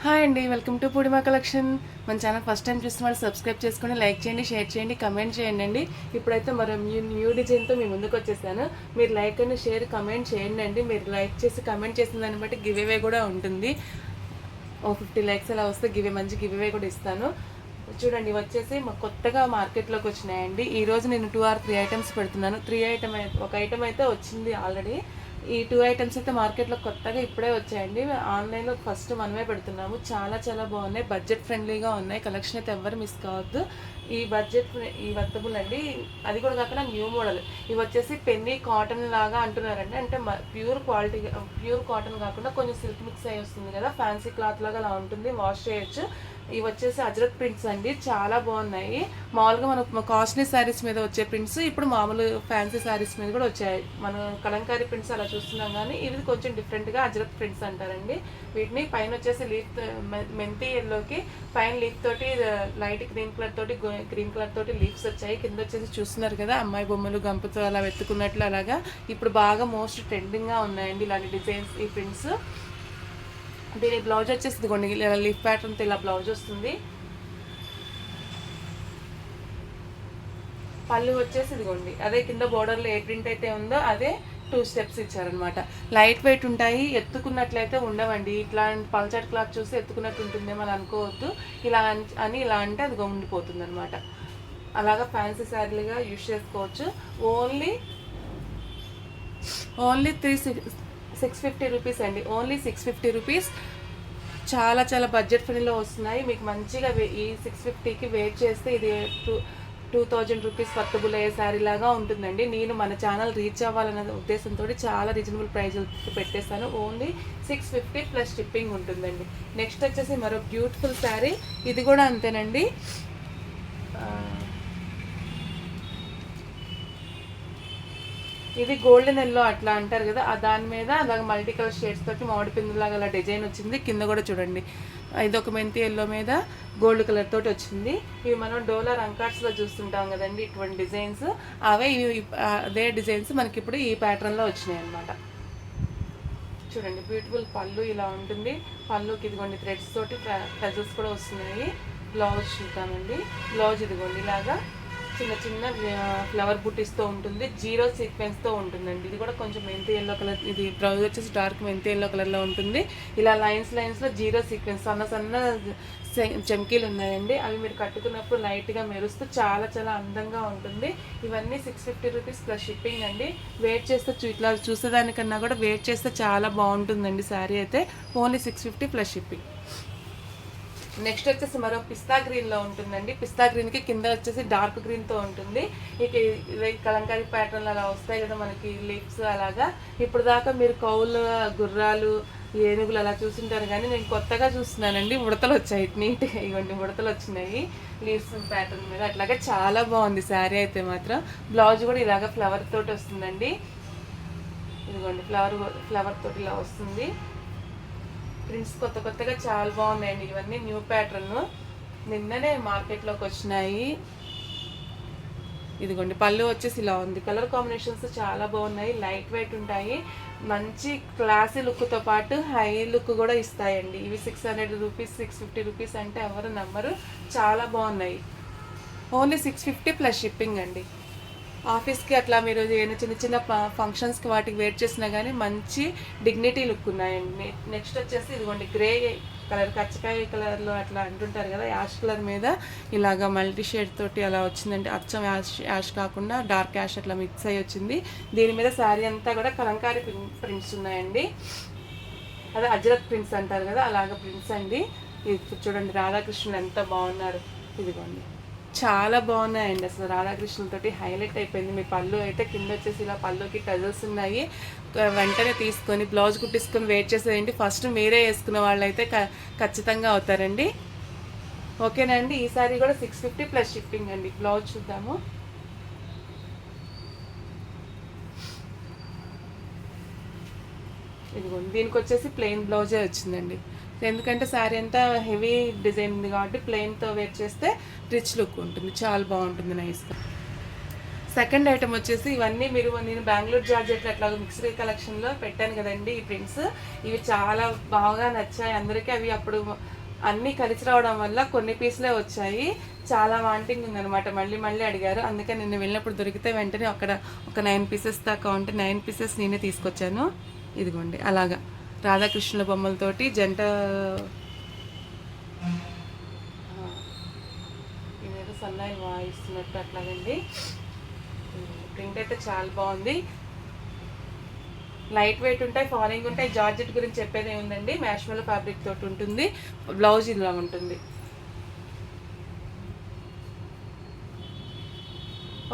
Hi అండి, welcome to Purnima collection. మన channel first time చూసిన వాళ్ళు సబ్స్క్రైబ్ చేసుకొని లైక్ చేయండి, షేర్ చేయండి, కమెంట్ చేయండి అండి. ఇప్పుడైతే మరో న్యూ డిజైన్తో మీ ముందుకు వచ్చేసాను. మీరు లైక్ అని షేర్ కమెంట్ చేయండి అండి. మీరు లైక్ చేసి కమెంట్ చేసిన దాన్ని బట్టి గివ్ అవే కూడా ఉంటుంది. 50 లైక్స్ అలా వస్తే మంచి గివ్ అవే కూడా ఇస్తాను. చూడండి, వచ్చేసి మాకు కొత్తగా మార్కెట్లోకి వచ్చినాయండి. ఈరోజు నేను 2 or 3 ఐటమ్స్ పెడుతున్నాను. ఒక ఐటమ్ అయితే వచ్చింది ఆల్రెడీ. ఈ 2 ఐటమ్స్ అయితే మార్కెట్లో కొత్తగా ఇప్పుడే వచ్చాయండి. ఆన్లైన్లో ఫస్ట్ మనమే పెడుతున్నాము. చాలా చాలా బాగున్నాయి, బడ్జెట్ ఫ్రెండ్లీగా ఉన్నాయి. కలెక్షన్ అయితే ఎవ్వరు మిస్ కావద్దు. ఈ వర్తబుల్ అండి. అది కూడా కాకుండా న్యూ మోడల్. ఇవి వచ్చేసి పెన్నీ కాటన్ లాగా అంటున్నారండి. అంటే ప్యూర్ కాటన్ కాకుండా కొంచెం సిల్క్ మిక్స్ అయ్యి వస్తుంది కదా, ఫ్యాన్సీ క్లాత్ లాగా అలా ఉంటుంది, వాష్ చేయొచ్చు. ఇవి వచ్చేసి అజ్రక్ ప్రింట్స్ అండి, చాలా బాగున్నాయి. మామూలుగా మన కాస్ట్లీ శారీస్ మీద వచ్చే ప్రింట్స్ ఇప్పుడు మామూలు ఫ్యాన్సీ శారీస్ మీద కూడా వచ్చాయి. మనం కలంకారీ ప్రింట్స్ అలా చూస్తున్నాం, కానీ ఇవి కొంచెం డిఫరెంట్గా అజ్రక్ ప్రింట్స్ అంటారండి. వీటిని పైన వచ్చేసి లీఫ్ మెంతి ఎల్లోకి పైన లీఫ్ తోటి లైట్ గ్రీన్ కలర్ తోటి లీవ్స్ వచ్చాయి. కింద వచ్చేసి చూస్తున్నారు కదా, అమ్మాయి బొమ్మలు గంపతో అలా వెతుకున్నట్లు అలాగా ఇప్పుడు బాగా మోస్ట్ ట్రెండింగ్గా ఉన్నాయండి ఇలాంటి డిజైన్స్, ఈ ప్రింట్స్. దీని బ్లౌజ్ వచ్చేసి ఇదిగోండి, లీఫ్ ప్యాటర్న్తో ఇలా బ్లౌజ్ వస్తుంది. పళ్ళు వచ్చేసి ఇదిగోండి, అదే కింద బోర్డర్లో ఏ ప్రింట్ అయితే ఉందో అదే 2 స్టెప్స్ ఇచ్చారనమాట. లైట్ వెయిట్ ఉంటాయి, ఎత్తుకున్నట్లయితే ఉండవండి. ఇట్లాంటి పల్చటి క్లాత్ చూసి ఎత్తుకున్నట్టు ఉంటుందేమో అని అనుకోవద్దు. ఇలా అంటే అది ఉండిపోతుంది అనమాట. అలాగా ఫ్యాన్సీ శారీలుగా యూజ్ చేసుకోవచ్చు. ఓన్లీ 650 రూపీస్ అండి, ఓన్లీ 650 రూపీస్. చాలా చాలా బడ్జెట్ ఫ్రెండ్లీలో వస్తున్నాయి. మీకు మంచిగా ఈ 650కి వెయిట్ చేస్తే ఇది 2000 రూపీస్ వర్తబుల్ అయ్యే శారీ లాగా ఉంటుందండి. నేను మన ఛానల్ రీచ్ అవ్వాలనే ఉద్దేశంతో చాలా రీజనబుల్ ప్రైస్ పెట్టేస్తాను. ఓన్లీ 650 ప్లస్ షిప్పింగ్ ఉంటుందండి. నెక్స్ట్ వచ్చేసి మరో బ్యూటిఫుల్ శారీ, ఇది కూడా అంతేనండి. ఇది గోల్డెన్ ఎల్లో అట్లా అంటారు కదా, దాని మీద అలాగ మల్టీ కలర్ షేడ్స్ తోటి మామిడి పిందులాగా అలా డిజైన్ వచ్చింది. కింద కూడా చూడండి, ఇది ఒక మెంతి ఎల్లో మీద గోల్డ్ కలర్ తోటి వచ్చింది. ఇవి మనం డోలా రంకాట్స్లో చూస్తుంటాం కదండి, ఇటువంటి డిజైన్స్. అదే డిజైన్స్ మనకి ఇప్పుడు ఈ ప్యాటర్న్లో వచ్చినాయి అనమాట. చూడండి, బ్యూటిఫుల్ పళ్ళు ఇలా ఉంటుంది. పళ్ళుకి ఇదిగోండి థ్రెడ్స్ తోటి టజల్స్ కూడా వస్తున్నాయి. బ్లౌజ్ చూద్దామండి. బ్లౌజ్ ఇదిగోండి ఇలాగా చిన్న చిన్న ఫ్లవర్ బుట్టీస్తో ఉంటుంది, జీరో సీక్వెన్స్తో ఉంటుందండి. ఇది కూడా కొంచెం మెంతి ఎల్లో కలర్, ఇది బ్లౌజ్ వచ్చేసి డార్క్ మెంతి ఎల్లో కలర్లో ఉంటుంది. ఇలా లైన్స్లో జీరో సీక్వెన్స్ సన్న చమ్కీలు ఉన్నాయండి. అవి మీరు కట్టుకున్నప్పుడు లైట్గా మెరుస్తూ చాలా చాలా అందంగా ఉంటుంది. ఇవన్నీ 650 రూపీస్ ప్లస్ షిప్పింగ్ అండి. వెయిట్ చేస్తే ఇట్లా చూసేదానికన్నా కూడా వెయిట్ చేస్తే చాలా బాగుంటుందండి శారీ అయితే. Only 650 plus shipping. నెక్స్ట్ వచ్చేసి మరో పిస్తా గ్రీన్లో ఉంటుందండి. పిస్తా గ్రీన్కి కింద వచ్చేసి డార్క్ గ్రీన్తో ఉంటుంది. ఇక కలంకారీ ప్యాటర్న్లు అలా వస్తాయి కదా మనకి లీవ్స్ అలాగా. ఇప్పుడు దాకా మీరు కౌలు, గుర్రాలు, ఏనుగులు అలా చూస్తుంటారు, కానీ నేను కొత్తగా చూస్తున్నానండి. ఉడతలు వచ్చాయి, నీట్గా ఇవ్వండి ఉడతలు వచ్చినాయి లీవ్స్ ప్యాటర్న్ మీద. అట్లాగే చాలా బాగుంది శారీ అయితే మాత్రం. బ్లౌజ్ కూడా ఇలాగ ఫ్లవర్ తోటి వస్తుందండి. ఇదిగోండి ఫ్లవర్ తోటి ఇలా వస్తుంది. ప్రింట్స్ కొత్తగా చాలా బాగున్నాయండి. ఇవన్నీ న్యూ ప్యాటర్న్, నిన్ననే మార్కెట్లోకి వచ్చినాయి. ఇదిగోండి పళ్ళు వచ్చేసి ఇలా ఉంది. కలర్ కాంబినేషన్స్ చాలా బాగున్నాయి, లైట్ వెయిట్ ఉంటాయి, మంచి క్లాసీ లుక్తో పాటు హై లుక్ కూడా ఇస్తాయండి. ఇవి 600 రూపీస్ 650 రూపీస్ అంటే ఎవరు నమ్మరు, చాలా బాగున్నాయి. ఓన్లీ 650 ప్లస్ షిప్పింగ్ అండి. ఆఫీస్కి అట్లా మీరు చిన్న చిన్న ఫంక్షన్స్కి వాటికి వెయిట్ చేసినా కానీ మంచి డిగ్నిటీ లుక్ ఉన్నాయండి. నెక్స్ట్ వచ్చేసి ఇదిగోండి గ్రే కలర్, కచ్చకాయ కలర్లో అట్లా అంటుంటారు కదా, యాష్ కలర్ మీద ఇలాగా మల్టీ షేడ్ తోటి అలా వచ్చిందండి. అచ్చం యాష్ కాకుండా డార్క్ యాష్ అట్లా మిక్స్ అయ్యి వచ్చింది. దీని మీద శారీ అంతా కూడా కలంకారీ ప్రింట్స్ ఉన్నాయండి. అదే అజ్రక్ ప్రింట్స్ అంటారు కదా, అలాగ ప్రింట్స్ అండి. ఇది చూడండి, రాధాకృష్ణులు ఎంత బాగున్నారు. ఇదిగోండి చాలా బాగున్నాయండి, అసలు రాధాకృష్ణులతోటి హైలైట్ అయిపోయింది. మీ పళ్ళు అయితే కింద వచ్చేసి ఇలా పళ్ళుకి టజల్స్ ఉన్నాయి. వెంటనే తీసుకొని బ్లౌజ్ కుట్టించుకొని వెయిట్ చేసేయండి. ఫస్ట్ మీరే వేసుకున్న వాళ్ళైతే ఖచ్చితంగా అవుతారండి. ఓకేనండి, ఈ సారీ కూడా 650 ప్లస్ షిప్పింగ్ అండి. బ్లౌజ్ చూద్దాము. ఇదిగోండి, దీనికి వచ్చేసి ప్లెయిన్ బ్లౌజే వచ్చిందండి. ఎందుకంటే శారీ అంతా హెవీ డిజైన్ ఉంది కాబట్టి ప్లెయిన్తో వేర్ చేస్తే రిచ్ లుక్ ఉంటుంది, చాలా బాగుంటుంది నైస్గా. సెకండ్ ఐటమ్ వచ్చేసి ఇవన్నీ నేను బెంగళూరు జార్జెట్లు అట్లా మిక్స్డ్ కలెక్షన్లో పెట్టాను కదండి. ఈ ప్రింట్స్ ఇవి చాలా బాగా నచ్చాయి అందరికీ. అవి అప్పుడు అన్నీ కలిసి రావడం వల్ల కొన్ని పీసులే వచ్చాయి. చాలా వాంటింగ్ ఉందనమాట, మళ్ళీ మళ్ళీ అడిగారు. అందుకే నిన్న వెళ్ళినప్పుడు దొరికితే వెంటనే అక్కడ ఒక 9 పీసెస్ దాకా ఉంటే 9 పీసెస్ నేనే తీసుకొచ్చాను. ఇదిగోండి అలాగా రాధాకృష్ణుల బొమ్మలతోటి జంట ఇదేదో సన్నాయి వాయిస్తున్నట్టు అట్లాగండి. ప్రింట్ అయితే చాలా బాగుంది, లైట్ వెయిట్ ఉంటాయి, ఫాలింగ్ ఉంటాయి. జార్జెట్ గురించి చెప్పేది ఏముందండి, మ్యాష్మెలో ఫ్యాబ్రిక్ తోటి ఉంటుంది. బ్లౌజ్ ఇలా ఉంటుంది.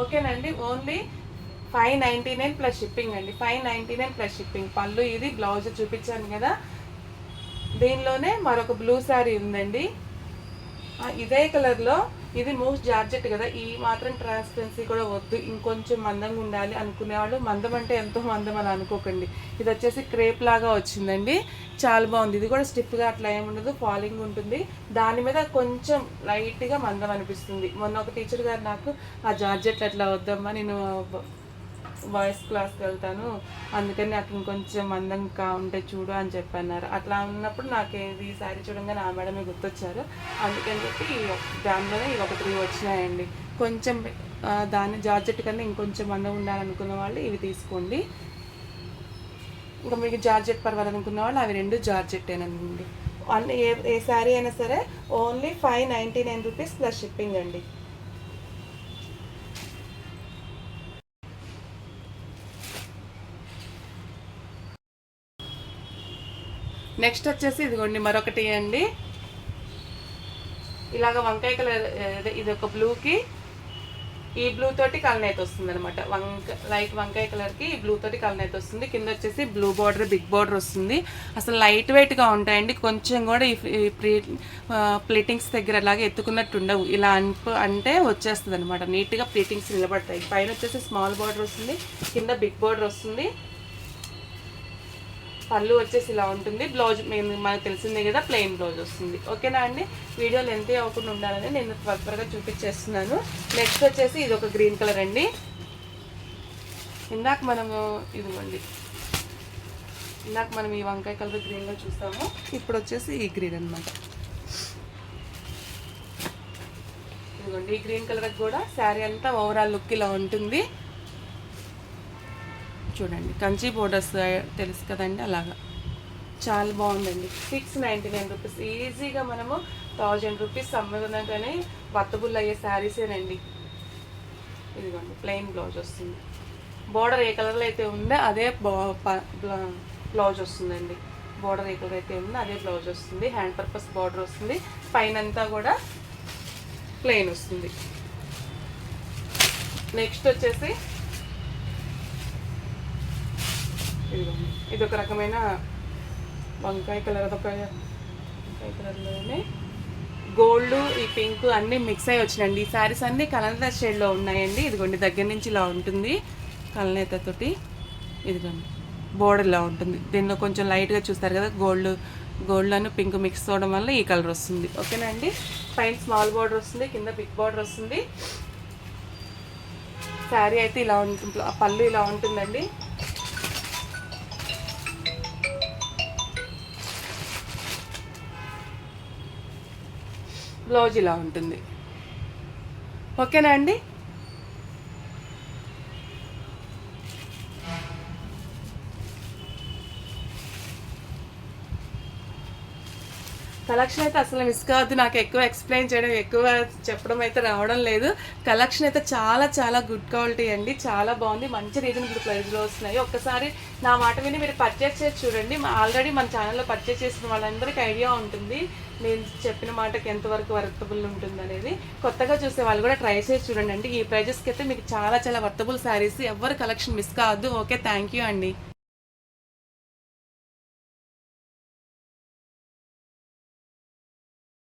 ఓకేనండి. ఓన్లీ 599 ప్లస్ షిప్పింగ్ అండి. 599 ప్లస్ షిప్పింగ్. పళ్ళు ఇది, బ్లౌజ్ చూపించాను కదా. దీనిలోనే మరొక బ్లూ శారీ ఉందండి, ఇదే కలర్లో. ఇది మూస్ జార్జెట్ కదా, ఈ మాత్రం ట్రాన్స్పరెన్సీ కూడా వద్దు, ఇంకొంచెం మందంగా ఉండాలి అనుకునేవాళ్ళు, మందం అంటే ఎంతో మందం అని అనుకోకండి. ఇది వచ్చేసి క్రేప్ లాగా వచ్చిందండి, చాలా బాగుంది. ఇది కూడా స్టిఫ్గా అట్లా ఏముండదు, ఫాలింగ్ ఉంటుంది. దాని మీద కొంచెం లైట్గా మందం అనిపిస్తుంది. మొన్న ఒక టీచర్ గారు నాకు ఆ జార్జెట్ అట్లా వద్దమ్మా, నేను వాయిస్ క్లాస్కి వెళ్తాను, అందుకని నాకు ఇంకొంచెం మందంగా ఉంటే చూడు అని చెప్పన్నారు. అట్లా ఉన్నప్పుడు నాకు ఈ శారీ చూడంగానే ఆ మేడమే గుర్తొచ్చారు. అందుకని చెప్పి దానిలోనే ఇవి ఒక 3 వచ్చినాయండి. కొంచెం దాని జార్జెట్ కన్నా ఇంకొంచెం మందం ఉండాలనుకున్న వాళ్ళు ఇవి తీసుకోండి. ఇంకా మీకు జార్జెట్ పర్వాలనుకున్న వాళ్ళు అవి 2 జార్జెట్టేనండి. ఏ శారీ అయినా సరే ఓన్లీ 599 రూపీస్ ప్లస్ షిప్పింగ్ అండి. నెక్స్ట్ వచ్చేసి ఇదిగోండి మరొకటి అండి, ఇలాగ వంకాయ కలర్. ఇది ఒక బ్లూకి ఈ బ్లూ తోటి కలనైతే వస్తుంది అనమాట. లైట్ వంకాయ కలర్కి ఈ బ్లూ తోటి కలనైతే వస్తుంది. కింద వచ్చేసి బ్లూ బార్డర్, బిగ్ బార్డర్ వస్తుంది. అసలు లైట్ వెయిట్గా ఉంటాయండి, కొంచెం కూడా ఈ ప్లీటింగ్స్ దగ్గర అలాగే ఎత్తుకున్నట్టు ఉండవు. ఇలా అంటే వచ్చేస్తుంది అనమాట, నీట్గా ప్లీటింగ్స్ నిలబడతాయి. పైన వచ్చేసి స్మాల్ బార్డర్ వస్తుంది, కింద బిగ్ బార్డర్ వస్తుంది. పళ్ళు వచ్చేసి ఇలా ఉంటుంది. బ్లౌజ్ మనకు తెలిసిందే కదా, ప్లెయిన్ బ్లౌజ్ వస్తుంది. ఓకేనా అండి. వీడియో లెంత్ అవ్వకుండా ఉండాలని నేను త్వరగా చూపించేస్తున్నాను. నెక్స్ట్ వచ్చేసి ఇది ఒక గ్రీన్ కలర్ అండి. ఇందాక మనము ఈ వంకాయ కలర్ గ్రీన్లో చూస్తాము, ఇప్పుడు వచ్చేసి ఈ గ్రీన్ అనమాట. ఇదిగోండి ఈ గ్రీన్ కలర్ కూడా శారీ అంతా ఓవరాల్ లుక్ ఇలా ఉంటుంది. చూడండి కంచి బోర్డర్స్ తెలుసు కదండి, అలాగా చాలా బాగుందండి. 699 రూపీస్. ఈజీగా మనము 1000 రూపీస్ అమ్ముకున్నా కానీ వర్తబుల్ అయ్యే శారీసేనండి. ఇదిగోండి ప్లెయిన్ బ్లౌజ్ వస్తుంది. బోర్డర్ ఏ కలర్లో అయితే ఉందో అదే బ్లౌజ్ వస్తుందండి. బోర్డర్ ఏ కలర్ అయితే ఉందో అదే బ్లౌజ్ వస్తుంది. హ్యాండ్ పర్పస్ బోర్డర్ వస్తుంది, పైన అంతా కూడా ప్లెయిన్ వస్తుంది. నెక్స్ట్ వచ్చేసి ఇది ఒక రకమైన వంకాయ కలర్, వంకాయ కలర్లోనే గోల్డ్, ఈ పింక్ అన్నీ మిక్స్ అయ్యి వచ్చినాయండి. ఈ శారీస్ అన్నీ కలనేత షేడ్లో ఉన్నాయండి. ఇదిగోండి దగ్గర నుంచి ఇలా ఉంటుంది కలనేతతోటి. ఇదిగోండి బోర్డర్ ఇలా ఉంటుంది. దీనిలో కొంచెం లైట్గా చూస్తారు కదా, గోల్డ్ అని పింక్ మిక్స్ అవడం వల్ల ఈ కలర్ వస్తుంది. ఓకేనా అండి. పైన స్మాల్ బార్డర్ వస్తుంది, కింద బిగ్ బార్డర్ వస్తుంది. శారీ అయితే ఇలా ఉంటుంది, పళ్ళు ఇలా ఉంటుందండి. బ్లౌజ్ ఇలా ఉంటుంది. ఓకేనా అండి. కలెక్షన్ అయితే అసలు మిస్ కావద్దు. నాకు ఎక్కువ ఎక్స్ప్లెయిన్ చేయడం, ఎక్కువ చెప్పడం అయితే రావడం లేదు. కలెక్షన్ అయితే చాలా చాలా గుడ్ క్వాలిటీ అండి, చాలా బాగుంది. మంచి రీజనబుల్ ప్రైస్లో వస్తున్నాయి. ఒక్కసారి నా మాట విని మీరు పర్చేస్ చేసి చూడండి. ఆల్రెడీ మన ఛానల్లో పర్చేస్ చేసిన వాళ్ళందరికీ ఐడియా ఉంటుంది నేను చెప్పిన మాటకి ఎంతవరకు వర్తబుల్ ఉంటుంది అనేది. కొత్తగా చూసే వాళ్ళు కూడా ట్రై చేసి చూడండి అండి. ఈ ప్రైజెస్కి అయితే మీకు చాలా చాలా వర్తబుల్ శారీస్. ఎవరు కలెక్షన్ మిస్ కావద్దు. ఓకే, థ్యాంక్ యూ అండి.